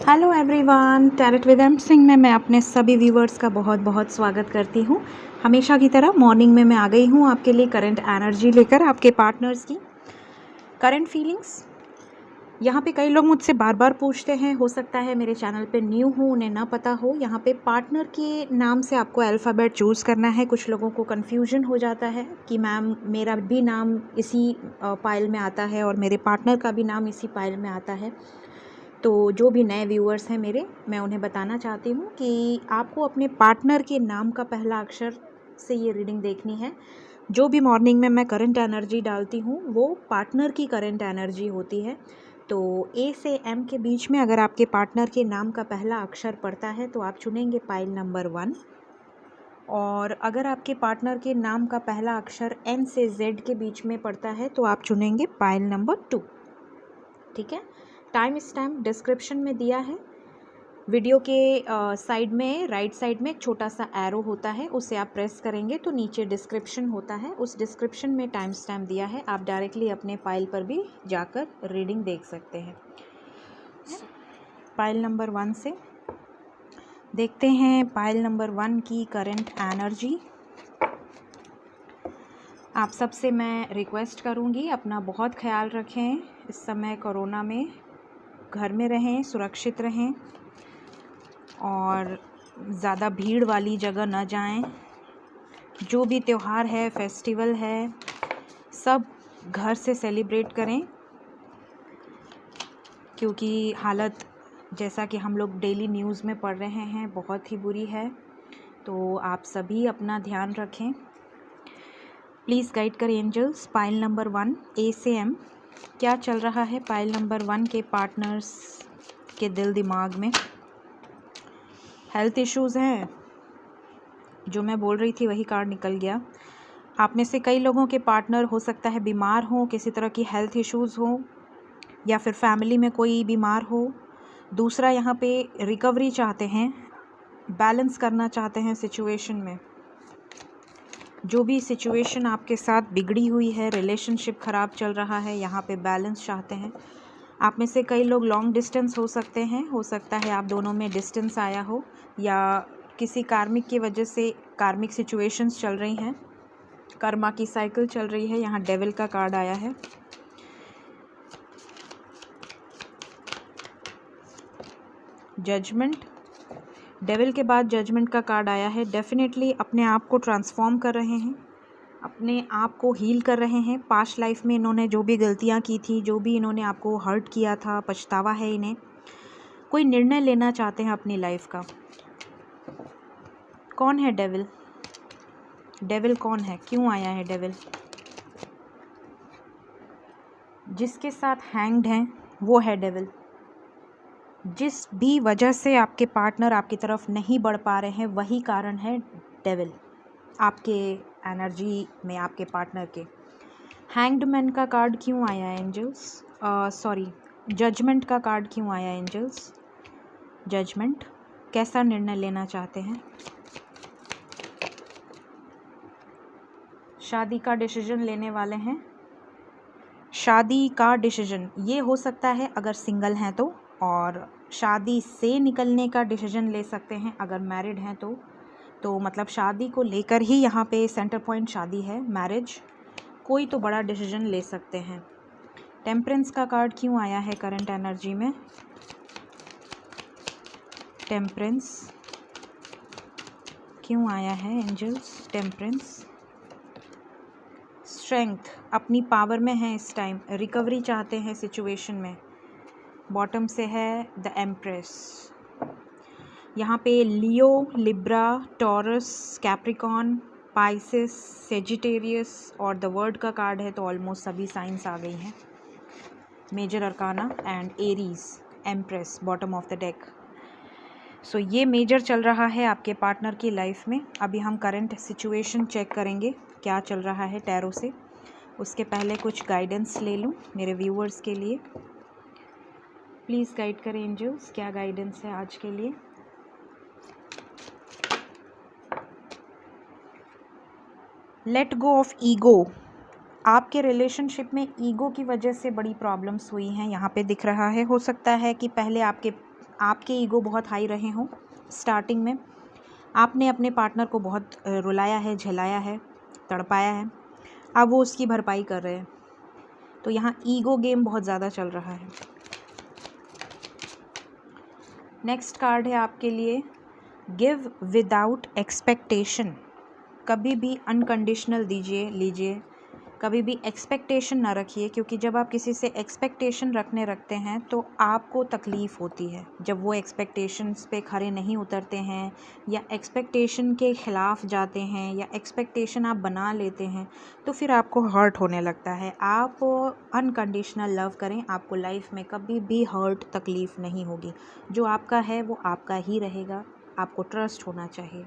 Hello everyone, tarot with M Singh में मैं अपने सभी व्यूवर्स का बहुत बहुत स्वागत करती हूँ। हमेशा की तरह मॉर्निंग में मैं आ गई हूँ आपके लिए करंट एनर्जी लेकर, आपके पार्टनर्स की करंट फीलिंग्स। यहाँ पे कई लोग मुझसे बार बार पूछते हैं, हो सकता है मेरे चैनल पे न्यू हो, उन्हें ना पता हो। यहाँ पे पार्टनर के नाम से आपको अल्फ़ाबेट चूज़ करना है। कुछ लोगों को कन्फ्यूजन हो जाता है कि मैम मेरा भी नाम इसी पाइल में आता है और मेरे पार्टनर का भी नाम इसी पाइल में आता है। तो जो भी नए व्यूअर्स हैं मेरे, मैं उन्हें बताना चाहती हूँ कि आपको अपने पार्टनर के नाम का पहला अक्षर से ये रीडिंग देखनी है। जो भी मॉर्निंग में मैं करंट एनर्जी डालती हूँ वो पार्टनर की करंट एनर्जी होती है। तो ए से एम के बीच में अगर आपके पार्टनर के नाम का पहला अक्षर पड़ता है तो आप चुनेंगे पाइल नंबर 1। और अगर आपके पार्टनर के नाम का पहला अक्षर एन से जेड के बीच में पड़ता है तो आप चुनेंगे पाइल नंबर 2। ठीक है, टाइम स्टैम्प डिस्क्रिप्शन में दिया है। वीडियो के साइड में, राइट साइड में एक छोटा सा एरो होता है, उसे आप प्रेस करेंगे तो नीचे डिस्क्रिप्शन होता है। उस डिस्क्रिप्शन में टाइम स्टैम्प दिया है, आप डायरेक्टली अपने फाइल पर भी जाकर रीडिंग देख सकते हैं। फाइल नंबर 1 से देखते हैं फाइल नंबर 1 की करंट एनर्जी। आप सबसे मैं रिक्वेस्ट करूंगी, अपना बहुत ख्याल रखें। इस समय कोरोना में घर में रहें, सुरक्षित रहें और ज़्यादा भीड़ वाली जगह न जाएं। जो भी त्यौहार है, फेस्टिवल है, सब घर से सेलिब्रेट करें, क्योंकि हालत जैसा कि हम लोग डेली न्यूज़ में पढ़ रहे हैं बहुत ही बुरी है। तो आप सभी अपना ध्यान रखें। प्लीज़ गाइड करें एंजल्स। पाइल नंबर 1 ए से एम, क्या चल रहा है पाइल नंबर 1 के पार्टनर्स के दिल दिमाग में? हेल्थ इश्यूज़ हैं, जो मैं बोल रही थी वही कार्ड निकल गया। आप में से कई लोगों के पार्टनर हो सकता है बीमार हो, किसी तरह की हेल्थ इश्यूज़ हो, या फिर फैमिली में कोई बीमार हो। दूसरा, यहाँ पे रिकवरी चाहते हैं, बैलेंस करना चाहते हैं सिचुएशन में। जो भी सिचुएशन आपके साथ बिगड़ी हुई है, रिलेशनशिप ख़राब चल रहा है, यहाँ पे बैलेंस चाहते हैं। आप में से कई लोग लॉन्ग डिस्टेंस हो सकते हैं, हो सकता है आप दोनों में डिस्टेंस आया हो, या किसी कार्मिक की वजह से कार्मिक सिचुएशंस चल रही हैं, कर्मा की साइकिल चल रही है। यहाँ डेविल का कार्ड आया है। जजमेंट, डेविल के बाद जजमेंट का कार्ड आया है। डेफिनेटली अपने आप को ट्रांसफॉर्म कर रहे हैं, अपने आप को हील कर रहे हैं। पास्ट लाइफ में इन्होंने जो भी गलतियां की थी, जो भी इन्होंने आपको हर्ट किया था, पछतावा है इन्हें। कोई निर्णय लेना चाहते हैं अपनी लाइफ का। कौन है डेविल? डेविल कौन है, क्यों आया है डेविल? जिसके साथ हैंग्ड हैं वो है डेविल। जिस भी वजह से आपके पार्टनर आपकी तरफ नहीं बढ़ पा रहे हैं, वही कारण है डेविल आपके एनर्जी में, आपके पार्टनर के। हैंग्ड मैन का कार्ड क्यों आया है एंजल्स? सॉरी, जजमेंट का कार्ड क्यों आया एंजल्स? जजमेंट, कैसा निर्णय लेना चाहते हैं? शादी का डिसीजन लेने वाले हैं। शादी का डिसीजन ये हो सकता है अगर सिंगल हैं और शादी से निकलने का डिसीजन ले सकते हैं अगर मैरिड हैं तो मतलब शादी को लेकर ही यहाँ पे सेंटर पॉइंट शादी है, मैरिज। कोई तो बड़ा डिसीजन ले सकते हैं। टेम्परेंस का कार्ड क्यों आया है करंट एनर्जी में? टेम्परेंस क्यों आया है एंजल्स? टेम्परेंस, स्ट्रेंथ, अपनी पावर में है इस टाइम, रिकवरी चाहते हैं सिचुएशन में। बॉटम से है द एम्प्रेस। यहाँ पे Leo, Libra, Taurus, Capricorn, Pisces, Sagittarius और द वर्ड का कार्ड है, तो ऑलमोस्ट सभी साइंस आ गई हैं। Major arcana and Aries, empress, bottom of the deck. So ये मेजर चल रहा है आपके पार्टनर की लाइफ में। अभी हम करंट सिचुएशन चेक करेंगे क्या चल रहा है टैरो से। उसके पहले कुछ गाइडेंस ले लूँ मेरे व्यूअर्स के लिए। प्लीज़ गाइड करें एंजल्स, क्या गाइडेंस है आज के लिए? Let go of ego. आपके रिलेशनशिप में ईगो की वजह से बड़ी प्रॉब्लम्स हुई हैं, यहाँ पे दिख रहा है। हो सकता है कि पहले आपके ईगो बहुत हाई रहे हों स्टार्टिंग में, आपने अपने पार्टनर को बहुत रुलाया है, झेलाया है, तड़पाया है, अब वो उसकी भरपाई कर रहे हैं। तो यहाँ ईगो गेम बहुत ज़्यादा चल रहा है। नेक्स्ट कार्ड है आपके लिए गिव विदाउट एक्सपेक्टेशन। कभी भी अनकंडीशनल लीजिए, कभी भी एक्सपेक्टेशन ना रखिए, क्योंकि जब आप किसी से एक्सपेक्टेशन रखते हैं तो आपको तकलीफ़ होती है। जब वो एक्सपेक्टेशंस पे खरे नहीं उतरते हैं या एक्सपेक्टेशन के ख़िलाफ़ जाते हैं या एक्सपेक्टेशन आप बना लेते हैं तो फिर आपको हर्ट होने लगता है। आप अनकंडीशनल लव करें, आपको लाइफ में कभी भी हर्ट तकलीफ़ नहीं होगी। जो आपका है वो आपका ही रहेगा, आपको ट्रस्ट होना चाहिए।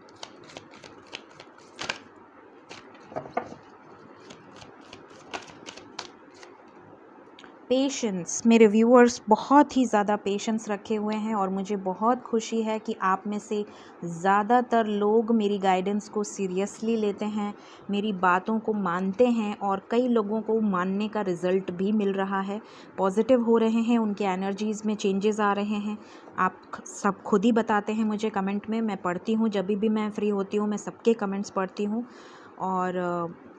पेशेंस, मेरे व्यूअर्स बहुत ही ज़्यादा पेशेंस रखे हुए हैं और मुझे बहुत खुशी है कि आप में से ज़्यादातर लोग मेरी गाइडेंस को सीरियसली लेते हैं, मेरी बातों को मानते हैं और कई लोगों को मानने का रिज़ल्ट भी मिल रहा है, पॉजिटिव हो रहे हैं, उनके एनर्जीज़ में चेंजेस आ रहे हैं। आप सब खुद ही बताते हैं मुझे कमेंट में, मैं पढ़ती हूँ, जब भी मैं फ्री होती हूँ मैं सबके कमेंट्स पढ़ती हूँ और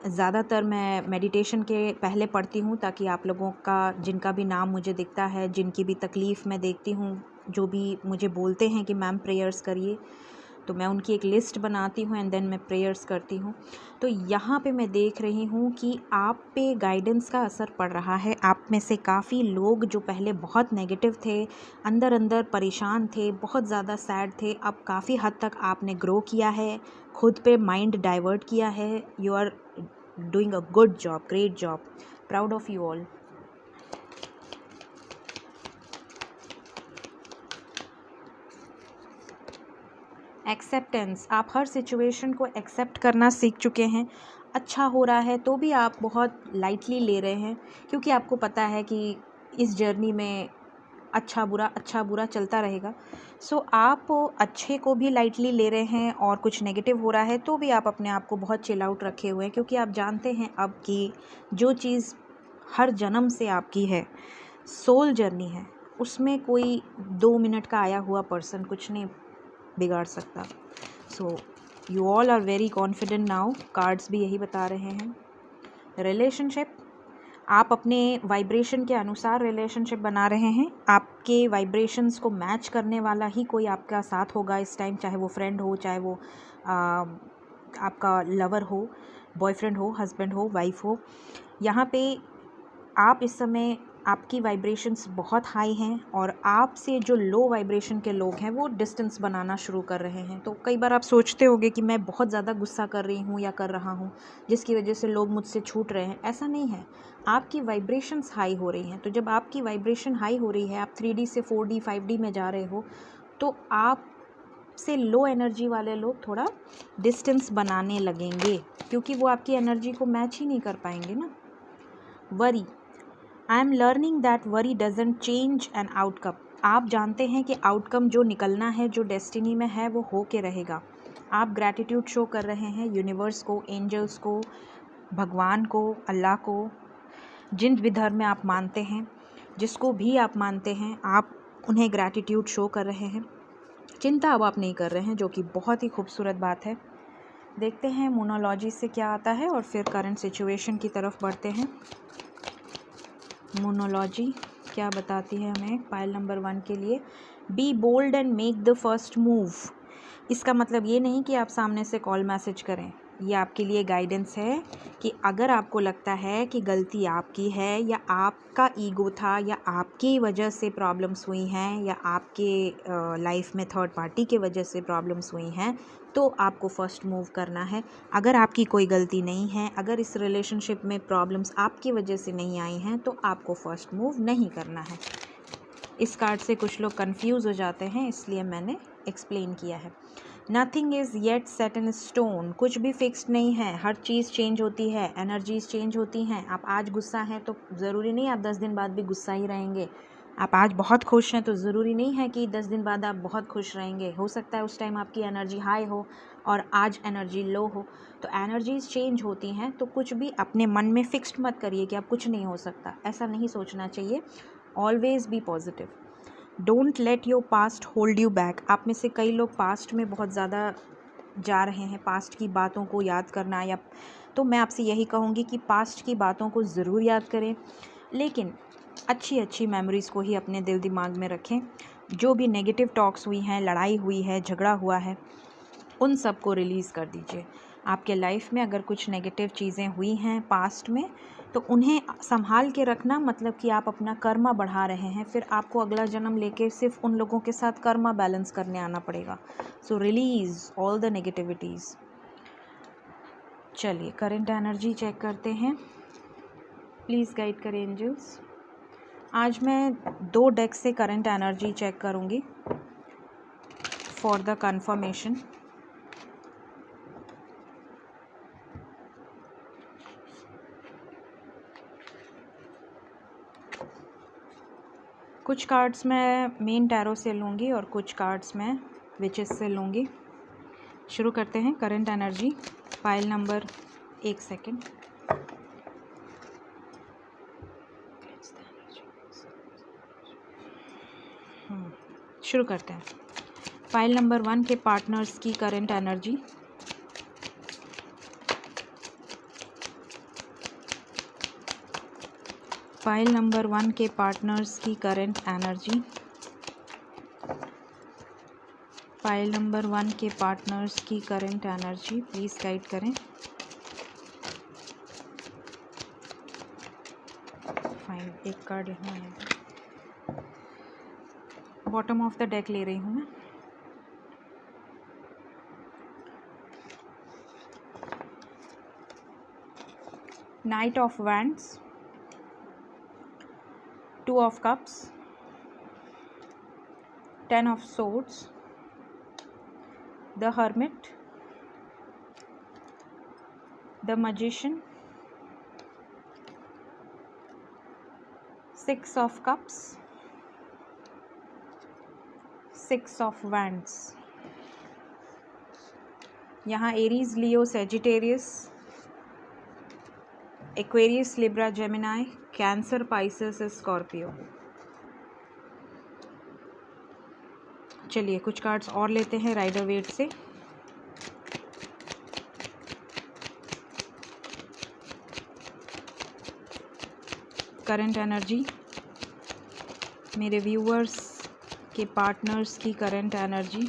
ज़्यादातर मैं मेडिटेशन के पहले पढ़ती हूँ ताकि आप लोगों का जिनका भी नाम मुझे दिखता है, जिनकी भी तकलीफ़ मैं देखती हूँ, जो भी मुझे बोलते हैं कि मैम प्रेयर्स करिए, तो मैं उनकी एक लिस्ट बनाती हूँ एंड देन मैं प्रेयर्स करती हूँ। तो यहाँ पे मैं देख रही हूँ कि आप पे गाइडेंस का असर पड़ रहा है। आप में से काफ़ी लोग जो पहले बहुत नेगेटिव थे, अंदर अंदर परेशान थे, बहुत ज़्यादा सैड थे, अब काफ़ी हद तक आपने ग्रो किया है, खुद पे माइंड डाइवर्ट किया है। You are doing a good job, great job, proud of you all. Acceptance, आप हर सिचुएशन को एक्सेप्ट करना सीख चुके हैं। अच्छा हो रहा है तो भी आप बहुत लाइटली ले रहे हैं, क्योंकि आपको पता है कि इस जर्नी में अच्छा बुरा चलता रहेगा। सो आप अच्छे को भी लाइटली ले रहे हैं और कुछ नेगेटिव हो रहा है तो भी आप अपने आप को बहुत चिल आउट रखे हुए हैं, क्योंकि आप जानते हैं अब कि जो चीज़ हर जन्म से आपकी है, सोल जर्नी है, उसमें कोई 2 मिनट का आया हुआ पर्सन कुछ नहीं बिगाड़ सकता। So you all are very confident now, cards भी यही बता रहे हैं। रिलेशनशिप, आप अपने वाइब्रेशन के अनुसार रिलेशनशिप बना रहे हैं। आपके वाइब्रेशंस को मैच करने वाला ही कोई आपका साथ होगा इस टाइम, चाहे वो फ्रेंड हो, चाहे वो आपका लवर हो, बॉयफ्रेंड हो, हस्बैंड हो, वाइफ हो। यहाँ पे आप इस समय आपकी वाइब्रेशंस बहुत हाई हैं और आपसे जो लो वाइब्रेशन के लोग हैं वो डिस्टेंस बनाना शुरू कर रहे हैं। तो कई बार आप सोचते होंगे कि मैं बहुत ज़्यादा गुस्सा कर रही हूँ या कर रहा हूँ जिसकी वजह से लोग मुझसे छूट रहे हैं। ऐसा नहीं है, आपकी वाइब्रेशंस हाई हो रही हैं। तो जब आपकी वाइब्रेशन हाई हो रही है, आप 3D से 4D 5D में जा रहे हो, तो आप से लो एनर्जी वाले लोग थोड़ा डिस्टेंस बनाने लगेंगे, क्योंकि वो आपकी एनर्जी को मैच ही नहीं कर पाएंगे ना। Worry, I am learning that worry doesn't change an outcome. आप जानते हैं कि आउटकम जो निकलना है, जो डेस्टिनी में है, वो हो के रहेगा। आप ग्रैटिट्यूड शो कर रहे हैं यूनिवर्स को, एंजल्स को, भगवान को, अल्लाह को, जिन भी धर्म में आप मानते हैं, जिसको भी आप मानते हैं, आप उन्हें ग्रैटिट्यूड शो कर रहे हैं। चिंता अब आप नहीं कर रहे हैं, जो कि बहुत ही खूबसूरत बात है। देखते हैं मोनोलॉजी से क्या आता है और फिर करंट सिचुएशन की तरफ बढ़ते हैं। मोनोलॉजी क्या बताती है हमें पाइल नंबर 1 के लिए? Be bold and make the first move. इसका मतलब ये नहीं कि आप सामने से कॉल मैसेज करें, ये आपके लिए गाइडेंस है कि अगर आपको लगता है कि गलती आपकी है या आपका ईगो था या आपकी वजह से प्रॉब्लम्स हुई हैं या आपके लाइफ में थर्ड पार्टी के वजह से प्रॉब्लम्स हुई हैं, तो आपको फ़र्स्ट मूव करना है। अगर आपकी कोई गलती नहीं है, अगर इस रिलेशनशिप में प्रॉब्लम्स आपकी वजह से नहीं आई हैं, तो आपको फ़र्स्ट मूव नहीं करना है। इस कार्ड से कुछ लोग कंफ्यूज हो जाते हैं, इसलिए मैंने एक्सप्लेन किया है। Nothing is yet set in stone, कुछ भी फिक्स्ड नहीं है, हर चीज़ चेंज होती है, एनर्जीज चेंज होती हैं। आप आज गुस्सा हैं तो ज़रूरी नहीं आप 10 दिन बाद भी गुस्सा ही रहेंगे। आप आज बहुत खुश हैं तो ज़रूरी नहीं है कि 10 दिन बाद आप बहुत खुश रहेंगे। हो सकता है उस टाइम आपकी एनर्जी हाई हो और आज एनर्जी लो हो। तो एनर्जीज चेंज होती हैं, तो कुछ भी अपने मन में फिक्स्ड मत करिए कि अब कुछ नहीं हो सकता, ऐसा नहीं सोचना चाहिए। Always B positive. Don't let your past hold you back. आप में से कई लोग पास्ट में बहुत ज़्यादा जा रहे हैं, पास्ट की बातों को याद करना, या तो मैं आपसे यही कहूँगी कि पास्ट की बातों को ज़रूर याद करें, लेकिन अच्छी अच्छी मेमोरीज़ को ही अपने दिल दिमाग में रखें। जो भी नेगेटिव टॉक्स हुई हैं, लड़ाई हुई है, झगड़ा हुआ है, उन सब को रिलीज़ कर दीजिए। आपके लाइफ में अगर कुछ नेगेटिव चीज़ें हुई हैं पास्ट में, तो उन्हें संभाल के रखना मतलब कि आप अपना कर्मा बढ़ा रहे हैं, फिर आपको अगला जन्म लेके सिर्फ उन लोगों के साथ कर्मा बैलेंस करने आना पड़ेगा। सो रिलीज़ ऑल द नेगेटिविटीज़। चलिए करंट एनर्जी चेक करते हैं। प्लीज़ गाइड करें एंजल्स। आज मैं 2 डेक से करंट एनर्जी चेक करूँगी फॉर द कन्फर्मेशन। कुछ कार्ड्स मैं मेन टैरो से लूँगी और कुछ कार्ड्स मैं विचेस से लूँगी। शुरू करते हैं current energy. Pile number 1 second. शुरू करते हैं। फाइल नंबर 1 के पार्टनर्स की करंट एनर्जी। फाइल नंबर 1 के पार्टनर्स की करंट एनर्जी। फाइल नंबर 1 के पार्टनर्स की करंट एनर्जी प्लीज़ गाइड करें। फाइन, एक कार्ड यहाँ है, बॉटम ऑफ द डेक ले रही हूँ मैं। Night of wands, 2 of cups, 10 of swords, the hermit, the magician, 6 of cups, 6 of wands। यहाँ Aries, Leo, Sagittarius, Aquarius, Libra, Gemini, Cancer, Pisces, Scorpio. चलिए कुछ कार्ड्स और लेते हैं राइडर वेट से। करंट एनर्जी, मेरे व्यूअर्स के पार्टनर्स की current energy.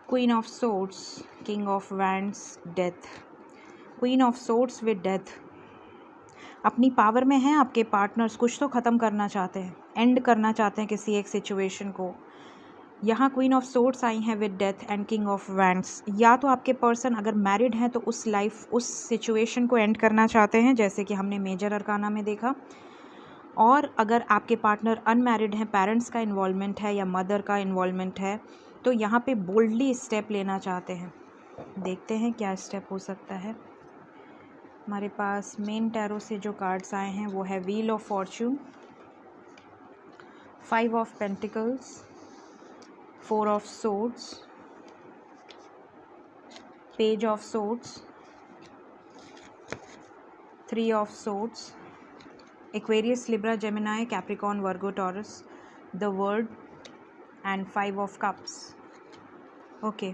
Queen of swords, king of wands, death. Queen of swords with death. अपनी पावर में हैं आपके पार्टनर्स, कुछ तो ख़त्म करना चाहते हैं, एंड करना चाहते हैं किसी एक सिचुएशन को। यहाँ क्वीन ऑफ सोर्ड्स आई हैं with death and king of wands. या तो आपके पर्सन अगर मैरिड हैं तो उस सिचुएशन को एंड करना चाहते हैं, जैसे कि हमने मेजर अरकाना में देखा। और अगर आपके पार्टनर अनमैरिड हैं, पेरेंट्स का इन्वॉल्वमेंट है या मदर का इन्वॉल्वमेंट है, तो यहाँ पे बोल्डली स्टेप लेना चाहते हैं। देखते हैं क्या स्टेप हो सकता है। हमारे पास मेन टैरो से जो कार्ड्स आए हैं वो है wheel of Fortune, 5 of pentacles, 4 of swords, page of swords, 3 of swords, Aquarius, Libra, Gemini, Capricorn, Virgo, taurus, the world and 5 of cups. Okay,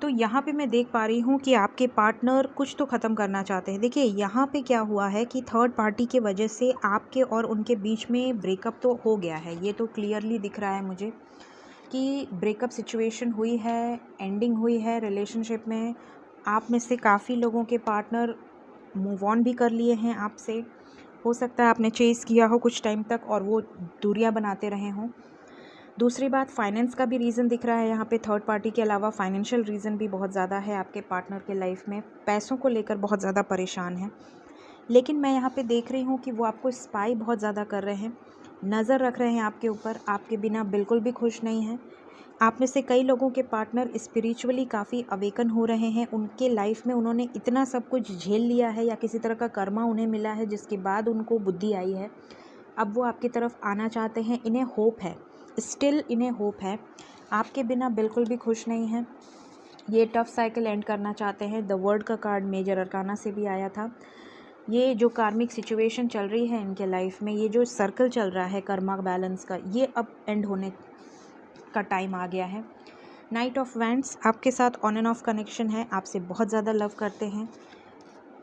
तो यहाँ पे मैं देख पा रही हूँ कि आपके पार्टनर कुछ तो ख़त्म करना चाहते हैं। देखिए यहाँ पे क्या हुआ है कि थर्ड पार्टी के वजह से आपके और उनके बीच में ब्रेकअप तो हो गया है। ये तो क्लियरली दिख रहा है मुझे कि ब्रेकअप सिचुएशन हुई है, एंडिंग हुई है रिलेशनशिप में। आप में से काफ़ी लोगों के पार्टनर मूव ऑन भी कर लिए हैं आपसे। हो सकता है आपने चेस किया हो कुछ टाइम तक और वो दूरियां बनाते रहे हों। दूसरी बात, फाइनेंस का भी रीज़न दिख रहा है यहाँ पे। थर्ड पार्टी के अलावा फाइनेंशियल रीज़न भी बहुत ज़्यादा है आपके पार्टनर के लाइफ में। पैसों को लेकर बहुत ज़्यादा परेशान है। लेकिन मैं यहाँ पे देख रही हूँ कि वो आपको स्पाई बहुत ज़्यादा कर रहे हैं, नज़र रख रहे हैं आपके ऊपर, आपके बिना बिल्कुल भी खुश नहीं हैं। आप में से कई लोगों के पार्टनर स्पिरिचुअली काफ़ी अवेकन हो रहे हैं। उनके लाइफ में उन्होंने इतना सब कुछ झेल लिया है या किसी तरह का कर्मा उन्हें मिला है जिसके बाद उनको बुद्धि आई है। अब वो आपकी तरफ आना चाहते हैं। इन्हें होप है, स्टिल इन्हें होप है। आपके बिना बिल्कुल भी खुश नहीं हैं। ये टफ साइकिल एंड करना चाहते हैं। द वर्ल्ड का कार्ड मेजर अरकाना से भी आया था। ये जो कार्मिक सिचुएशन चल रही है इनके लाइफ में, ये जो सर्कल चल रहा है कर्मा बैलेंस का, ये अब एंड होने का टाइम आ गया है। नाइट ऑफ वैंड्स आपके साथ ऑन एंड ऑफ कनेक्शन है, आपसे बहुत ज़्यादा लव करते हैं।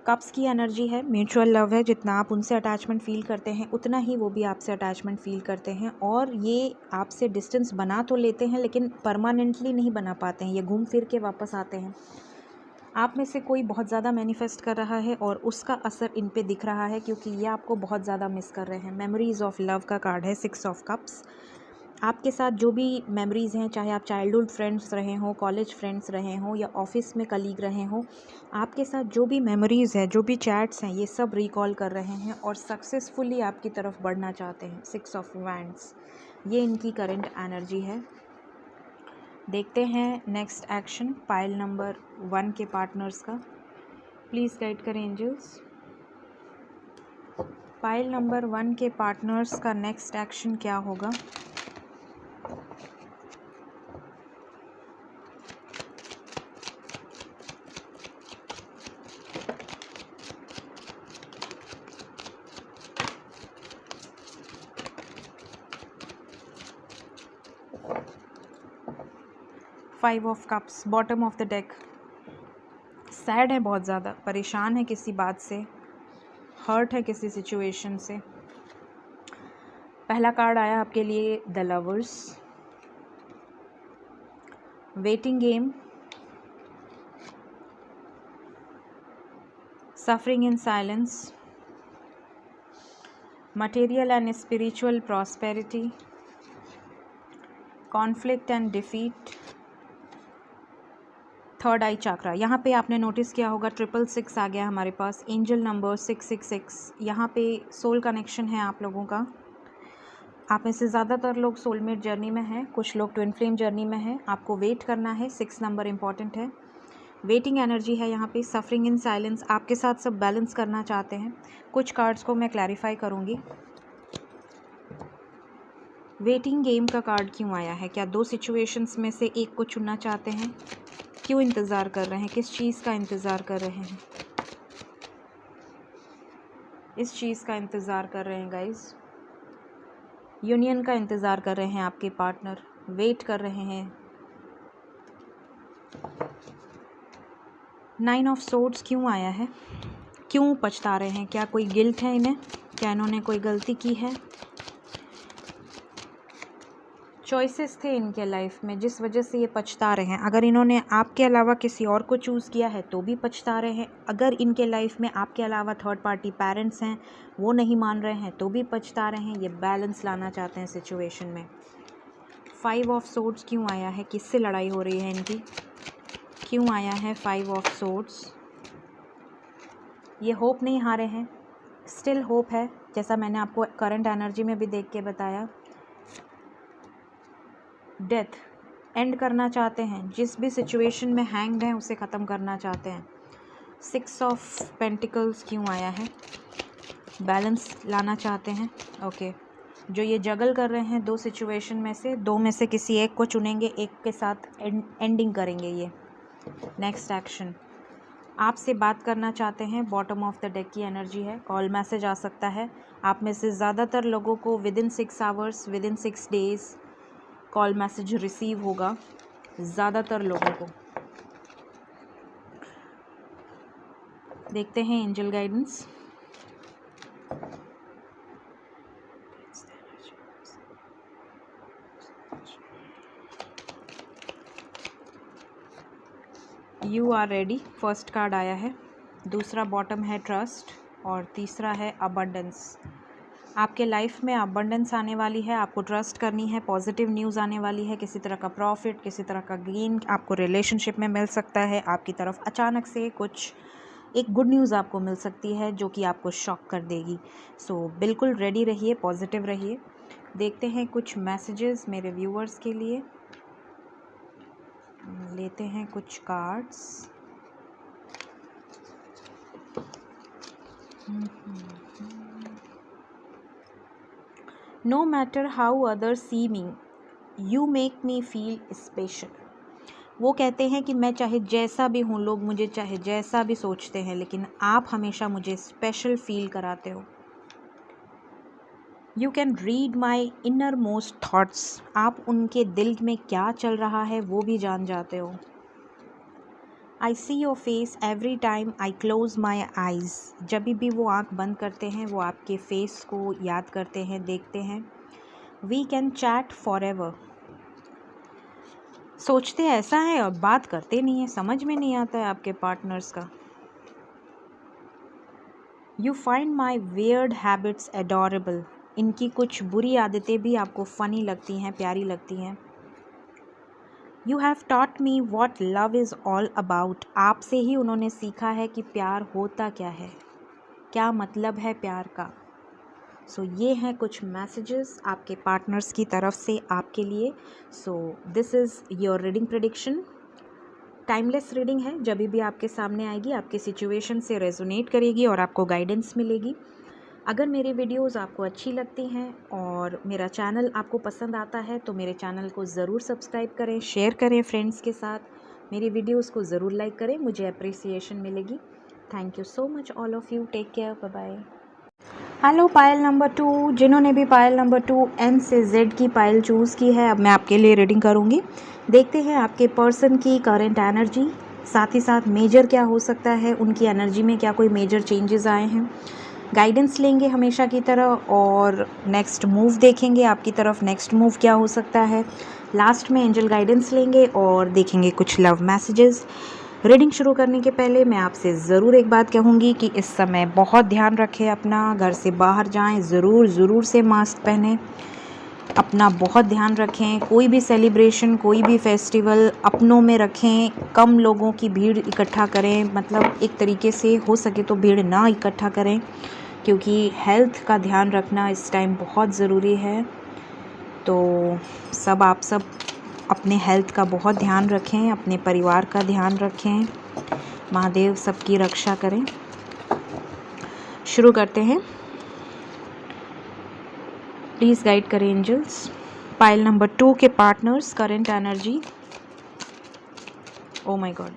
कप्स की एनर्जी है, म्यूचुअल लव है, जितना आप उनसे अटैचमेंट फील करते हैं उतना ही वो भी आपसे अटैचमेंट फील करते हैं। और ये आपसे डिस्टेंस बना तो लेते हैं लेकिन परमानेंटली नहीं बना पाते हैं, ये घूम फिर के वापस आते हैं। आप में से कोई बहुत ज़्यादा मैनिफेस्ट कर रहा है और उसका असर इन पे दिख रहा है, क्योंकि ये आपको बहुत ज़्यादा मिस कर रहे हैं। मेमोरीज़ ऑफ लव का कार्ड है, 6 ऑफ कप्स। आपके साथ जो भी मेमोरीज़ हैं, चाहे आप चाइल्डहुड फ्रेंड्स रहे हों, कॉलेज फ्रेंड्स रहे हों या ऑफिस में कलीग रहे हों, आपके साथ जो भी मेमोरीज़ हैं, जो भी चैट्स हैं, ये सब रिकॉल कर रहे हैं और सक्सेसफुली आपकी तरफ बढ़ना चाहते हैं। 6 ऑफ वैंड्स, ये इनकी करंट एनर्जी है। देखते हैं नेक्स्ट एक्शन पाइल नंबर 1 के पार्टनर्स का। प्लीज़ गाइड करें एंजल्स। पाइल नंबर 1 के पार्टनर्स का नेक्स्ट एक्शन क्या होगा? Five of cups, bottom of the deck. Sad है, बहुत ज़्यादा परेशान है किसी बात से, हर्ट है किसी सिचुएशन से। पहला कार्ड आया आपके लिए the lovers, waiting game, suffering in silence, material and spiritual prosperity, conflict and defeat, third eye chakra. यहाँ पे आपने नोटिस किया होगा 666 आ गया हमारे पास, एंजल नंबर 666। यहाँ पे सोल कनेक्शन है आप लोगों का। आप में से ज़्यादातर लोग सोलमेट जर्नी में हैं, कुछ लोग ट्विन फ्लेम जर्नी में हैं। आपको वेट करना है, 6 नंबर इम्पॉर्टेंट है। वेटिंग एनर्जी है यहाँ पे, सफरिंग इन साइलेंस, आपके साथ सब बैलेंस करना चाहते हैं। कुछ कार्ड्स को मैं क्लैरिफाई करूँगी। वेटिंग गेम का कार्ड क्यों आया है? क्या 2 सिचुएशंस में से एक को चुनना चाहते हैं? क्यों इंतज़ार कर रहे हैं? किस चीज़ का इंतज़ार कर रहे हैं? इस चीज़ का इंतज़ार कर रहे हैं गाइस, यूनियन का इंतज़ार कर रहे हैं आपके पार्टनर, वेट कर रहे हैं। 9 ऑफ सोर्ड्स क्यों आया है? क्यों पछता रहे हैं? क्या कोई गिल्ट है इन्हें? क्या इन्होंने कोई गलती की है? चॉइसेस थे इनके लाइफ में जिस वजह से ये पछता रहे हैं। अगर इन्होंने आपके अलावा किसी और को चूज़ किया है तो भी पछता रहे हैं। अगर इनके लाइफ में आपके अलावा थर्ड पार्टी पेरेंट्स हैं, वो नहीं मान रहे हैं तो भी पछता रहे हैं। ये बैलेंस लाना चाहते हैं सिचुएशन में। 5 ऑफ सोर्ड्स क्यों आया है? किससे लड़ाई हो रही है इनकी? क्यों आया है 5 ऑफ सोर्ड्स? ये होप नहीं हारे हैं, स्टिल होप है, जैसा मैंने आपको करंट एनर्जी में भी देख के बताया। डेथ एंड करना चाहते हैं, जिस भी सिचुएशन में हैंग्ड हैं उसे ख़त्म करना चाहते हैं। 6 ऑफ पेंटिकल्स क्यों आया है? बैलेंस लाना चाहते हैं। ओके, जो ये जगल कर रहे हैं 2 सिचुएशन में से, 2 में से किसी एक को चुनेंगे, एक के साथ एंडिंग करेंगे ये। नेक्स्ट एक्शन, आपसे बात करना चाहते हैं, बॉटम ऑफ द डेक की एनर्जी है। कॉल मैसेज आ सकता है। आप में से ज़्यादातर लोगों को within 6 hours, within 6 days call message receive होगा, ज़्यादातर लोगों को। देखते हैं angel guidance. You are ready, first card आया है। दूसरा बॉटम है ट्रस्ट और तीसरा है अबंडेंस। आपके लाइफ में अबंडेंस आने वाली है, आपको ट्रस्ट करनी है, पॉजिटिव न्यूज़ आने वाली है, किसी तरह का प्रॉफिट, किसी तरह का गेन आपको रिलेशनशिप में मिल सकता है। आपकी तरफ अचानक से कुछ एक गुड न्यूज़ आपको मिल सकती है जो कि आपको शॉक कर देगी। सो बिल्कुल रेडी रहिए, पॉजिटिव रहिए। देखते हैं कुछ मैसेजेस मेरे व्यूअर्स के लिए। लेते हैं कुछ cards. No matter how others see me, you make me feel special. वो कहते हैं कि मैं चाहे जैसा भी हूँ, लोग मुझे चाहे जैसा भी सोचते हैं, लेकिन आप हमेशा मुझे स्पेशल फील कराते हो। You can read my inner most thoughts, आप उनके दिल में क्या चल रहा है वो भी जान जाते हो। I see your face every time I close my eyes, जब भी वो आँख बंद करते हैं वो आपके फेस को याद करते हैं, देखते हैं। We can chat forever, सोचते ऐसा है और बात करते नहीं है, समझ में नहीं आता है आपके पार्टनर्स का। You find my weird habits adorable, इनकी कुछ बुरी आदतें भी आपको फ़नी लगती हैं, प्यारी लगती हैं। You have taught me what love is all about, आपसे ही उन्होंने सीखा है कि प्यार होता क्या है, क्या मतलब है प्यार का। सो ये हैं कुछ मैसेजेस आपके पार्टनर्स की तरफ से आपके लिए। So this is your reading prediction. Timeless reading है, जब भी आपके सामने आएगी आपके सिचुएशन से रेजोनेट करेगी और आपको गाइडेंस मिलेगी। अगर मेरी वीडियोस आपको अच्छी लगती हैं और मेरा चैनल आपको पसंद आता है तो मेरे चैनल को ज़रूर सब्सक्राइब करें, शेयर करें फ्रेंड्स के साथ, मेरी वीडियोस को ज़रूर लाइक करें, मुझे अप्रिसिएशन मिलेगी। Thank you so much all of you, take care, bye bye. Hello पायल नंबर 2, जिन्होंने भी पायल नंबर 2 एन से जेड की पायल चूज़ की है, अब मैं आपके लिए रीडिंग करूँगी। देखते हैं आपके पर्सन की करंट एनर्जी, साथ ही साथ मेजर क्या हो सकता है, उनकी एनर्जी में क्या कोई मेजर चेंजेस आए हैं। गाइडेंस लेंगे हमेशा की तरह और नेक्स्ट मूव देखेंगे आपकी तरफ, नेक्स्ट मूव क्या हो सकता है। लास्ट में एंजल गाइडेंस लेंगे और देखेंगे कुछ लव मैसेजेस। रीडिंग शुरू करने के पहले मैं आपसे ज़रूर एक बात कहूँगी कि इस समय बहुत ध्यान रखें अपना, घर से बाहर जाएं ज़रूर से मास्क पहनें, अपना बहुत ध्यान रखें। कोई भी सेलिब्रेशन, कोई भी फेस्टिवल अपनों में रखें, कम लोगों की भीड़ इकट्ठा करें, मतलब एक तरीके से हो सके तो भीड़ ना इकट्ठा करें, क्योंकि हेल्थ का ध्यान रखना इस टाइम बहुत ज़रूरी है। तो आप सब अपने हेल्थ का बहुत ध्यान रखें, अपने परिवार का ध्यान रखें, महादेव सबकी रक्षा करें। शुरू करते हैं, प्लीज़ गाइड करें एंजल्स। पाइल नंबर 2 के partners current energy. Oh my God,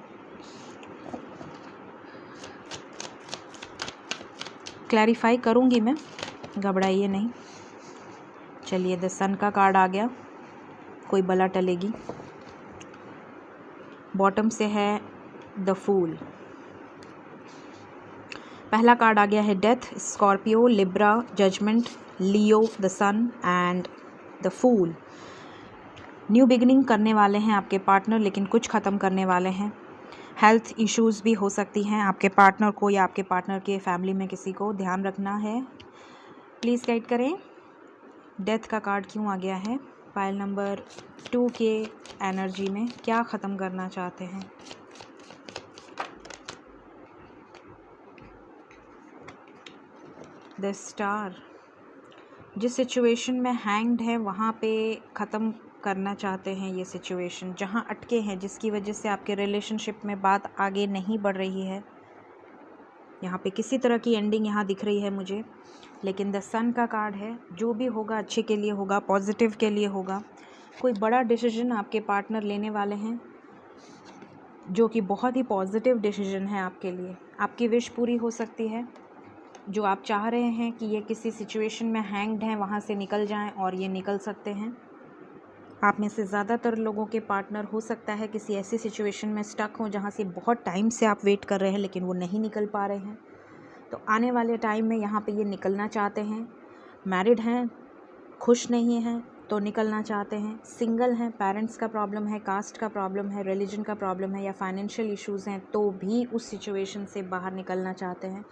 clarify करूंगी मैं, घबराइए नहीं। चलिए, द सन का कार्ड आ गया, कोई बला टलेगी। बॉटम से है द फूल। पहला कार्ड आ गया है death, scorpio, libra, judgement, leo, the sun and the fool. New beginning करने वाले हैं आपके पार्टनर, लेकिन कुछ ख़त्म करने वाले हैं। हेल्थ इश्यूज़ भी हो सकती हैं आपके पार्टनर को या आपके पार्टनर के फैमिली में किसी को, ध्यान रखना है। प्लीज़ गाइड करें, डेथ का कार्ड क्यों आ गया है। पाइल नंबर 2 के एनर्जी में क्या ख़त्म करना चाहते हैं। द स्टार, जिस सिचुएशन में हैंग्ड है वहाँ पे ख़त्म करना चाहते हैं ये सिचुएशन, जहाँ अटके हैं, जिसकी वजह से आपके रिलेशनशिप में बात आगे नहीं बढ़ रही है। यहाँ पे किसी तरह की एंडिंग यहाँ दिख रही है मुझे, लेकिन द सन का कार्ड है, जो भी होगा अच्छे के लिए होगा, पॉजिटिव के लिए होगा। कोई बड़ा डिसीजन आपके पार्टनर लेने वाले हैं, जो कि बहुत ही पॉजिटिव डिसीजन है आपके लिए। आपकी विश पूरी हो सकती है, जो आप चाह रहे हैं कि ये किसी सिचुएशन में हैंग्ड हैं वहाँ से निकल जाएं, और ये निकल सकते हैं। आप में से ज़्यादातर लोगों के पार्टनर हो सकता है किसी ऐसी सिचुएशन में स्टक हों जहाँ से बहुत टाइम से आप वेट कर रहे हैं लेकिन वो नहीं निकल पा रहे हैं। तो आने वाले टाइम में यहाँ पे ये निकलना चाहते हैं। मैरिड हैं, खुश नहीं हैं तो निकलना चाहते हैं। सिंगल हैं, पेरेंट्स का प्रॉब्लम है, कास्ट का प्रॉब्लम है, रिलीजन का प्रॉब्लम है या फाइनेंशियल इश्यूज़ हैं, तो भी उस सिचुएशन से बाहर निकलना चाहते हैं।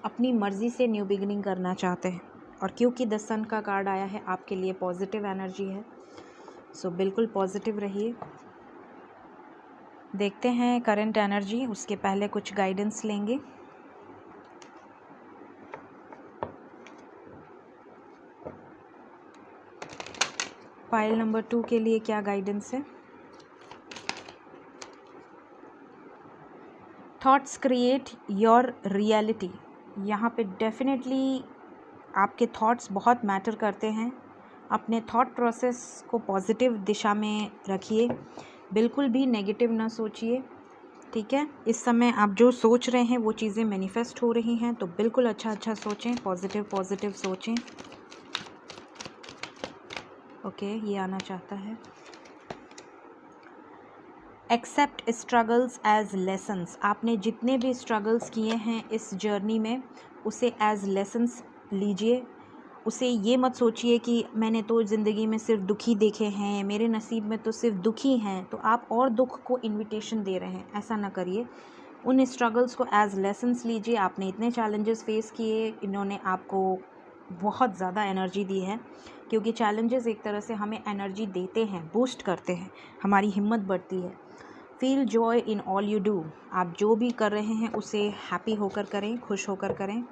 अपनी मर्ज़ी से न्यू बिगिनिंग करना चाहते हैं। और क्योंकि द सन का कार्ड आया है, आपके लिए पॉजिटिव एनर्जी है, सो बिल्कुल पॉजिटिव रहिए। देखते हैं करंट एनर्जी, उसके पहले कुछ गाइडेंस लेंगे। पाइल नंबर 2 के लिए क्या गाइडेंस है। थॉट्स क्रिएट योर रियलिटी, यहाँ पे डेफिनेटली आपके थॉट्स बहुत मैटर करते हैं। अपने थॉट प्रोसेस को पॉजिटिव दिशा में रखिए। बिल्कुल भी नेगेटिव ना सोचिए, ठीक है। इस समय आप जो सोच रहे हैं वो चीज़ें मैनिफेस्ट हो रही हैं, तो बिल्कुल अच्छा सोचें, पॉजिटिव सोचें। ओके, ये आना चाहता है। Accept struggles as lessons. आपने जितने भी स्ट्रगल्स किए हैं इस जर्नी में, उसे एज लेसन्स लीजिए। उसे ये मत सोचिए कि मैंने तो ज़िंदगी में सिर्फ दुखी देखे हैं, मेरे नसीब में तो सिर्फ दुखी हैं, तो आप और दुख को इनविटेशन दे रहे हैं। ऐसा ना करिए। उन स्ट्रगल्स को एज लेसन्स लीजिए। आपने इतने चैलेंजेस फेस किए, इन्होंने आपको बहुत ज़्यादा एनर्जी दी है, क्योंकि चैलेंजेस एक तरह से हमें एनर्जी देते हैं, बूस्ट करते हैं, हमारी हिम्मत बढ़ती है। Feel joy in all you do. आप जो भी कर रहे हैं उसे हैप्पी होकर करें, खुश होकर करें।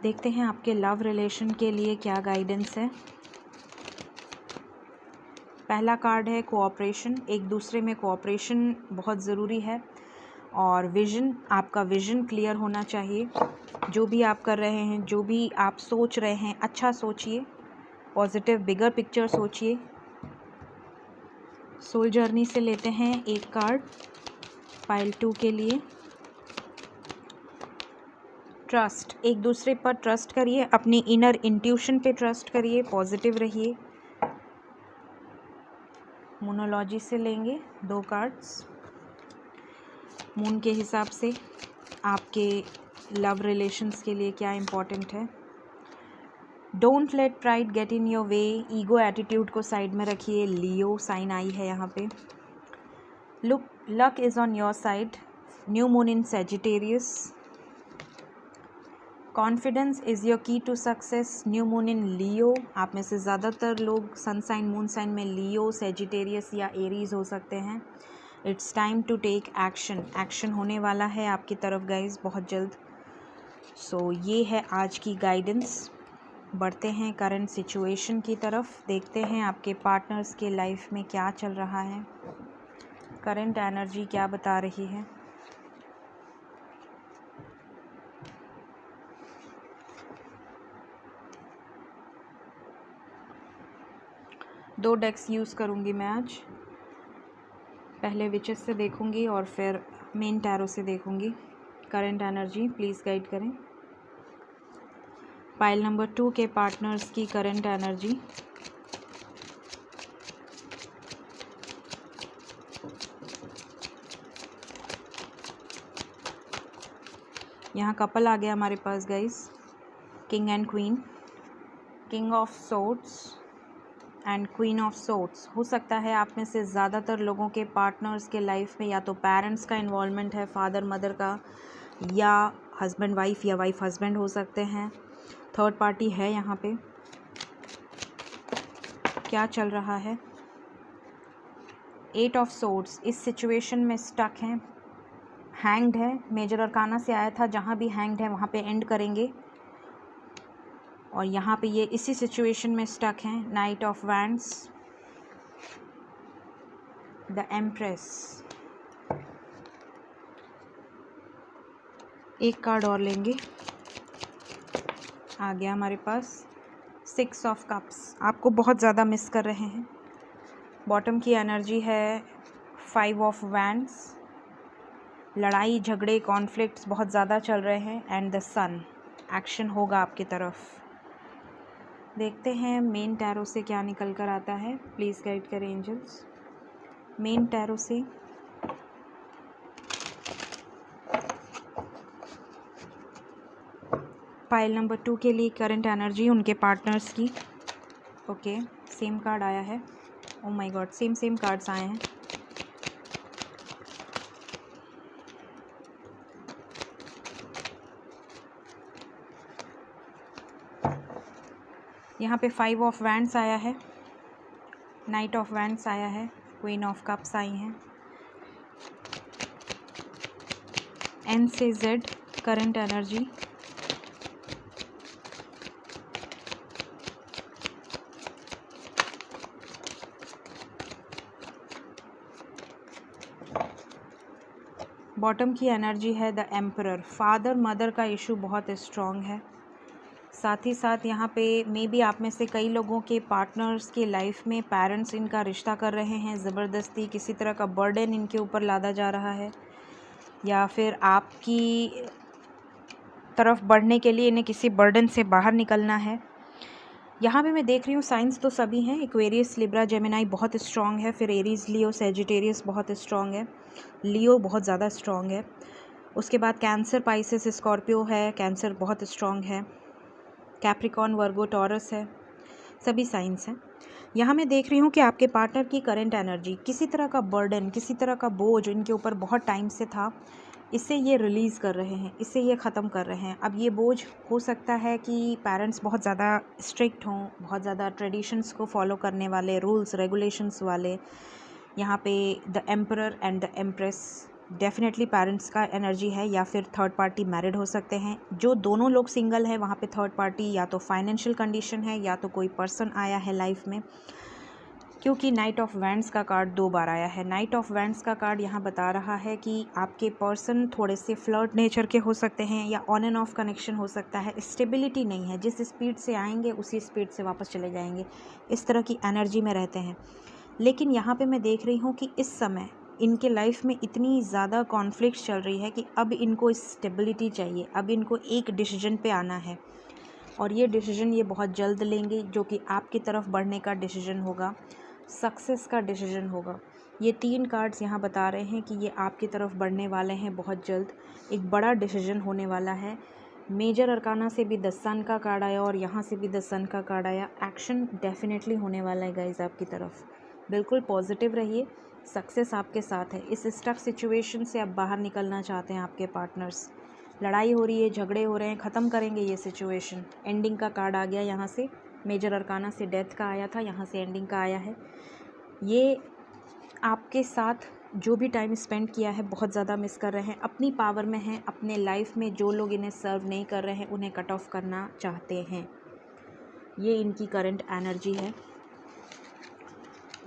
देखते हैं आपके लव रिलेशन के लिए क्या गाइडेंस है। पहला कार्ड है कोऑपरेशन। एक दूसरे में कोऑपरेशन बहुत ज़रूरी है। और विज़न, आपका विज़न क्लियर होना चाहिए। जो भी आप कर रहे हैं, जो भी आप सोच रहे हैं, अच्छा सोचिए, पॉजिटिव बिगर पिक्चर सोचिए। सोल जर्नी से लेते हैं एक कार्ड पाइल 2 के लिए। ट्रस्ट, एक दूसरे पर ट्रस्ट करिए, अपनी इनर इंट्यूशन पे ट्रस्ट करिए, पॉजिटिव रहिए। मोनोलॉजी से लेंगे 2 कार्ड्स। मून के हिसाब से आपके लव रिलेशंस के लिए क्या इम्पोर्टेंट है। Don't let pride get in your way. Ego attitude को साइड में रखिए। लियो साइन आई है यहाँ पे। Luck is on your side. New moon in Sagittarius. Confidence is your key to success. New moon in Leo. आप में से ज़्यादातर लोग सन साइन, मून साइन में लियो, सेजिटेरियस या एरीज हो सकते हैं। It's time to take action. Action होने वाला है आपकी तरफ गाइज बहुत जल्द। सो ये है आज की गाइडेंस। बढ़ते हैं करंट सिचुएशन की तरफ। देखते हैं आपके पार्टनर्स के लाइफ में क्या चल रहा है, करंट एनर्जी क्या बता रही है। दो डेक्स यूज़ करूँगी मैं आज। पहले विचेस से देखूँगी और फिर मेन टैरो से देखूँगी। करंट एनर्जी प्लीज़ गाइड करें। पाइल नंबर 2 के पार्टनर्स की करंट एनर्जी। यहाँ कपल आ गया हमारे पास guys, king and queen. King of swords and queen of swords. हो सकता है आप में से ज़्यादातर लोगों के पार्टनर्स के लाइफ में या तो पेरेंट्स का इन्वॉल्वमेंट है, फादर मदर का, या हस्बैंड वाइफ या वाइफ हस्बैंड हो सकते हैं। थर्ड पार्टी है यहाँ पे। क्या चल रहा है। 8 ऑफ सोर्ड्स। इस सिचुएशन में स्टक हैं, हैंग्ड है। मेजर अरकाना से आया था, जहाँ भी हैंग्ड है वहाँ पे एंड करेंगे। और यहाँ पे ये इसी सिचुएशन में स्टक हैं। Night of wands, the empress. एक कार्ड और लेंगे। आ गया हमारे पास 6 ऑफ कप्स। आपको बहुत ज़्यादा मिस कर रहे हैं। बॉटम की एनर्जी है 5 ऑफ वैंड्स। लड़ाई झगड़े कॉन्फ्लिक्ट्स बहुत ज़्यादा चल रहे हैं। एंड द सन, एक्शन होगा आपकी तरफ। देखते हैं मेन टैरो से क्या निकल कर आता है। प्लीज़ गाइड करें एंजल्स। मेन टैरो से पाइल नंबर 2 के लिए करंट एनर्जी उनके पार्टनर्स की। ओके, सेम कार्ड आया है। Oh my God, same cards आए हैं। यहाँ पे 5 ऑफ वैंड्स आया है, नाइट ऑफ वैंड्स आया है, क्वीन ऑफ कप्स आई हैं। एन से जेड करंट एनर्जी। बॉटम की एनर्जी है द एम्परर। फादर मदर का इशू बहुत स्ट्रॉन्ग है। साथ ही साथ यहाँ पे मे बी आप में से कई लोगों के पार्टनर्स के लाइफ में पेरेंट्स इनका रिश्ता कर रहे हैं, ज़बरदस्ती किसी तरह का बर्डन इनके ऊपर लादा जा रहा है, या फिर आपकी तरफ बढ़ने के लिए इन्हें किसी बर्डन से बाहर निकलना है। यहाँ पे मैं देख रही हूँ साइंस तो सभी हैं, एक्वेरियस, लिब्रा, जेमिनाई बहुत स्ट्रॉन्ग है, फिर एरीज, लियो, सेजिटेरियस बहुत स्ट्रॉन्ग है, लियो बहुत ज़्यादा स्ट्रॉन्ग है, उसके बाद कैंसर, पाइसेस, स्कॉर्पियो है, कैंसर बहुत स्ट्रॉन्ग है, कैप्रिकॉर्न, वर्गो, टॉरस है, सभी साइंस हैं। यहाँ मैं देख रही हूँ कि आपके पार्टनर की करंट एनर्जी, किसी तरह का बर्डन, किसी तरह का बोझ इनके ऊपर बहुत टाइम से था, इससे ये रिलीज़ कर रहे हैं, इससे ये ख़त्म कर रहे हैं। अब ये बोझ हो सकता है कि पेरेंट्स बहुत ज़्यादा स्ट्रिक्ट हों, बहुत ज़्यादा ट्रेडिशंस को फॉलो करने वाले, रूल्स रेगुलेशंस वाले। यहाँ पे the emperor and the empress definitely parents का एनर्जी है, या फिर थर्ड पार्टी मैरिड हो सकते हैं। जो दोनों लोग सिंगल हैं वहाँ पे थर्ड पार्टी या तो फाइनेंशियल कंडीशन है, या तो कोई पर्सन आया है लाइफ में, क्योंकि नाइट ऑफ वैंड्स का कार्ड 2 बार आया है। नाइट ऑफ वैंड्स का कार्ड यहाँ बता रहा है कि आपके पर्सन थोड़े से फ्लर्ट नेचर के हो सकते हैं, या ऑन एंड ऑफ कनेक्शन हो सकता है, स्टेबिलिटी नहीं है, जिस स्पीड से आएंगे उसी स्पीड से वापस चले जाएंगे, इस तरह की एनर्जी में रहते हैं। लेकिन यहाँ पे मैं देख रही हूँ कि इस समय इनके लाइफ में इतनी ज़्यादा कॉन्फ्लिक्ट चल रही है कि अब इनको स्टेबिलिटी चाहिए, अब इनको एक डिसीजन पे आना है, और ये डिसीजन ये बहुत जल्द लेंगे, जो कि आपकी तरफ बढ़ने का डिसीजन होगा, सक्सेस का डिसीजन होगा। ये 3 कार्ड्स यहाँ बता रहे हैं कि ये आपकी तरफ बढ़ने वाले हैं बहुत जल्द, एक बड़ा डिसीजन होने वाला है। मेजर अरकाना से भी द सन का कार्ड आया और यहाँ से भी द सन का कार्ड आया। एक्शन डेफिनेटली होने वाला है गाइज आपकी तरफ, बिल्कुल पॉजिटिव रहिए, सक्सेस आपके साथ है। इस स्टक सिचुएशन से अब बाहर निकलना चाहते हैं आपके पार्टनर्स, लड़ाई हो रही है, झगड़े हो रहे हैं, ख़त्म करेंगे ये सिचुएशन। एंडिंग का कार्ड आ गया यहाँ से, मेजर अरकाना से डेथ का आया था, यहाँ से एंडिंग का आया है। ये आपके साथ जो भी टाइम स्पेंड किया है बहुत ज़्यादा मिस कर रहे हैं, अपनी पावर में हैं, अपने लाइफ में जो लोग इन्हें सर्व नहीं कर रहे हैं उन्हें कट ऑफ करना चाहते हैं। ये इनकी करंट एनर्जी है।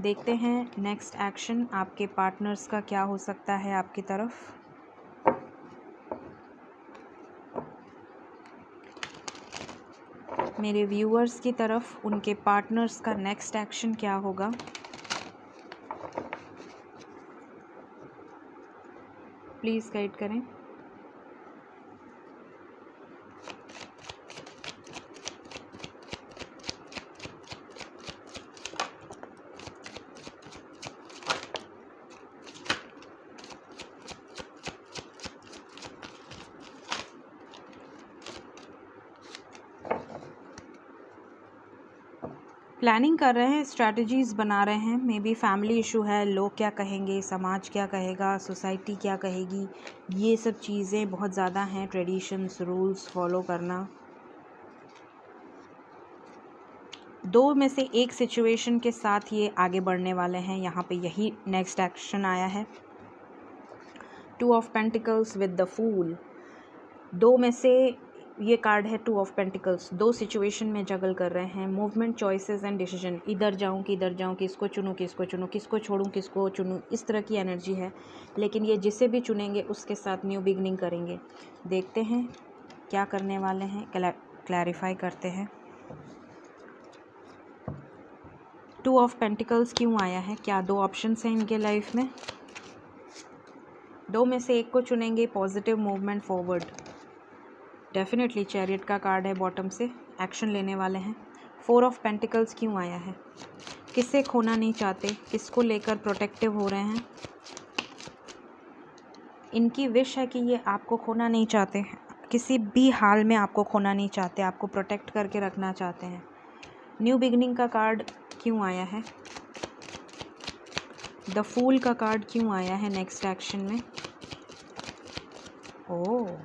देखते हैं नेक्स्ट एक्शन आपके पार्टनर्स का क्या हो सकता है आपकी तरफ। मेरे व्यूअर्स की तरफ उनके पार्टनर्स का नेक्स्ट एक्शन क्या होगा। प्लीज़ गाइड करें। प्लानिंग कर रहे हैं, स्ट्रैटेजीज़ बना रहे हैं, मे बी फैमिली इशू है, लोग क्या कहेंगे, समाज क्या कहेगा, सोसाइटी क्या कहेगी, ये सब चीज़ें बहुत ज़्यादा हैं। ट्रेडिशंस, रूल्स फॉलो करना। 2 में से एक सिचुएशन के साथ ये आगे बढ़ने वाले हैं, यहाँ पे यही नेक्स्ट एक्शन आया है। 2 of pentacles with the fool. 2 में से ये कार्ड है 2 ऑफ पेंटिकल्स, 2 सिचुएशन में जगल कर रहे हैं। मूवमेंट, चॉइसेस एंड डिसीजन, इधर जाऊँ कि इधर जाऊँ, किसको चुनूँ किसको चुनूँ, किसको छोड़ूँ किसको चुनूँ, इस तरह की एनर्जी है। लेकिन ये जिसे भी चुनेंगे उसके साथ न्यू बिगनिंग करेंगे। देखते हैं क्या करने वाले हैं, क्लैरिफाई करते हैं। 2 ऑफ पेंटिकल्स क्यों आया है, क्या 2 ऑप्शंस हैं इनके लाइफ में? 2 में से एक को चुनेंगे, positive movement forward. Definitely chariot का कार्ड है बॉटम से, एक्शन लेने वाले हैं। 4 ऑफ पेंटिकल्स क्यों आया है, किससे खोना नहीं चाहते, किसको लेकर प्रोटेक्टिव हो रहे हैं। इनकी विश है कि ये आपको खोना नहीं चाहते, किसी भी हाल में आपको खोना नहीं चाहते, आपको प्रोटेक्ट करके रखना चाहते हैं। न्यू बिगनिंग का कार्ड क्यों आया है, द फूल का कार्ड क्यों आया है नेक्स्ट एक्शन में। ओह,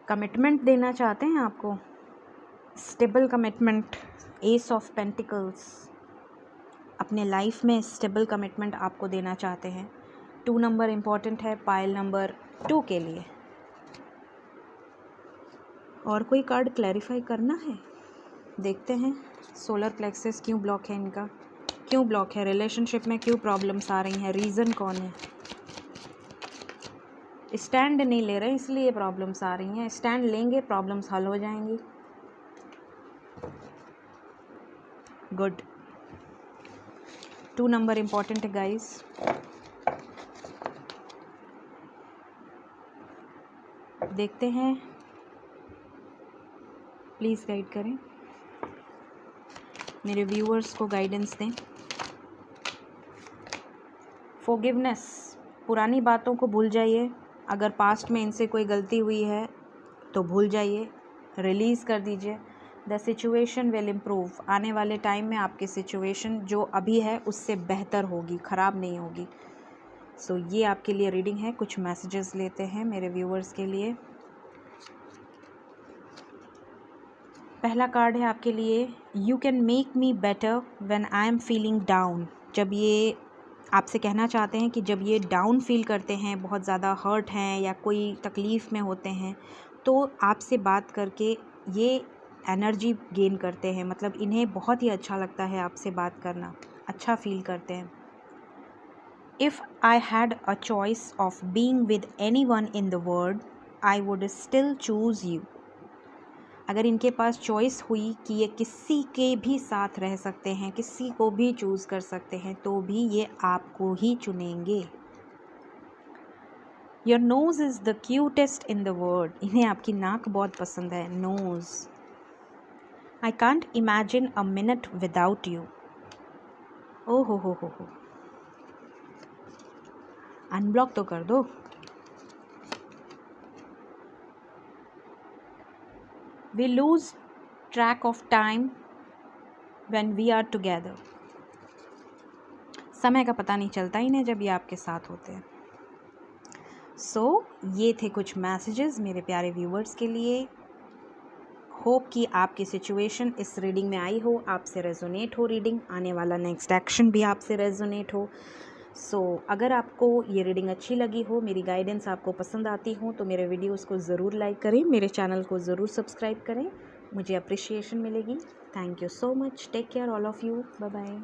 कमिटमेंट देना चाहते हैं आपको, stable commitment. S of pentacles, अपने लाइफ में स्टेबल कमिटमेंट आपको देना चाहते हैं। 2 नंबर इम्पॉर्टेंट है पाइल नंबर 2 के लिए। और कोई कार्ड क्लैरिफाई करना है, देखते हैं। सोलर प्लेक्सस क्यों ब्लॉक है इनका, क्यों ब्लॉक है, रिलेशनशिप में क्यों प्रॉब्लम्स आ रही हैं, रीज़न कौन है। स्टैंड नहीं ले रहे इसलिए प्रॉब्लम्स आ रही हैं, स्टैंड लेंगे प्रॉब्लम्स हल हो जाएंगी। गुड। 2 नंबर इम्पॉर्टेंट है गाइस। देखते हैं, प्लीज़ गाइड करें, मेरे व्यूअर्स को गाइडेंस दें। फॉरगिवनेस, पुरानी बातों को भूल जाइए। अगर पास्ट में इनसे कोई गलती हुई है तो भूल जाइए, रिलीज़ कर दीजिए। द सिचुएशन विल इम्प्रूव, आने वाले टाइम में आपकी सिचुएशन जो अभी है उससे बेहतर होगी, ख़राब नहीं होगी। सो ये आपके लिए रीडिंग है। कुछ मैसेजेस लेते हैं मेरे व्यूअर्स के लिए। पहला कार्ड है आपके लिए, you can make me better when I am feeling down. जब ये आपसे कहना चाहते हैं कि जब ये डाउन फील करते हैं, बहुत ज़्यादा हर्ट हैं या कोई तकलीफ़ में होते हैं, तो आपसे बात करके ये एनर्जी गेन करते हैं। मतलब इन्हें बहुत ही अच्छा लगता है आपसे बात करना, अच्छा फील करते हैं। If I had a choice of being with anyone in the world I would still choose you. अगर इनके पास चॉइस हुई कि ये किसी के भी साथ रह सकते हैं, किसी को भी चूज़ कर सकते हैं, तो भी ये आपको ही चुनेंगे। Your nose is the cutest in the world. इन्हें आपकी नाक बहुत पसंद है, nose. I can't imagine a minute without you. ओ हो, अनब्लॉक तो कर दो। We lose track of time when we are together. समय का पता नहीं चलता इन्हें जब ये आपके साथ होते हैं। सो ये थे कुछ मैसेजेस मेरे प्यारे व्यूवर्स के लिए। होप कि आपकी सिचुएशन इस रीडिंग में आई हो, आपसे रेजोनेट हो रीडिंग, आने वाला नेक्स्ट एक्शन भी आपसे रेजोनेट हो। सो अगर आपको ये रीडिंग अच्छी लगी हो, मेरी गाइडेंस आपको पसंद आती हो, तो मेरे वीडियोस को ज़रूर लाइक करें, मेरे चैनल को ज़रूर सब्सक्राइब करें, मुझे अप्रिशिएशन मिलेगी। Thank you so much. Take care all of you. Bye bye.